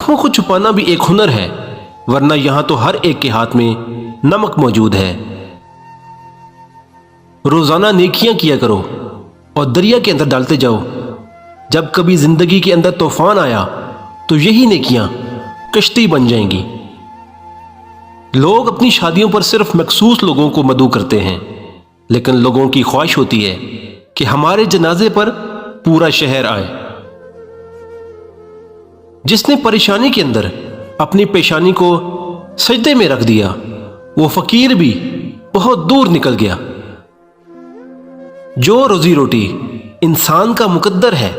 आंखों को छुपाना भी एक हुनर है, वरना यहां तो हर एक के हाथ में नमक मौजूद है। रोजाना नेकियां किया करो और दरिया के अंदर डालते जाओ। जब कभी जिंदगी के अंदर तूफान आया तो यही नेकियां कश्ती बन जाएंगी। लोग अपनी शादियों पर सिर्फ मखसूस लोगों को मदऊ करते हैं, लेकिन लोगों की ख्वाहिश होती है कि हमारे जनाजे पर पूरा शहर आए। जिसने परेशानी के अंदर अपनी पेशानी को सजदे में रख दिया, वो फकीर भी बहुत दूर निकल गया। जो रोजी रोटी इंसान का मुकद्दर है,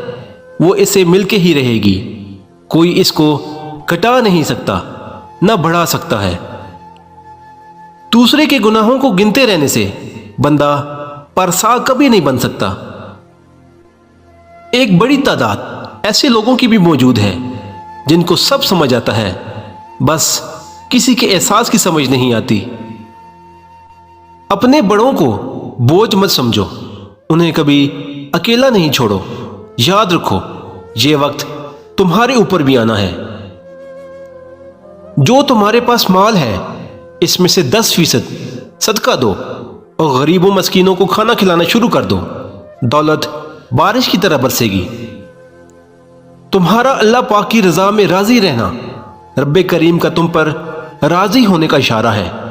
वो इसे मिलके ही रहेगी। कोई इसको कटा नहीं सकता, न बढ़ा सकता है। दूसरे के गुनाहों को गिनते रहने से बंदा परसा कभी नहीं बन सकता। एक बड़ी तादाद ऐसे लोगों की भी मौजूद है जिनको सब समझ आता है, बस किसी के एहसास की समझ नहीं आती। अपने बड़ों को बोझ मत समझो, उन्हें कभी अकेला नहीं छोड़ो। याद रखो, ये वक्त तुम्हारे ऊपर भी आना है। जो तुम्हारे पास माल है, इसमें से 10% सदका दो और गरीबों मस्कीनों को खाना खिलाना शुरू कर दो। दौलत बारिश की तरह बरसेगी। तुम्हारा अल्लाह पाक की रजा में राजी रहना रब्बे करीम का तुम पर राजी होने का इशारा है।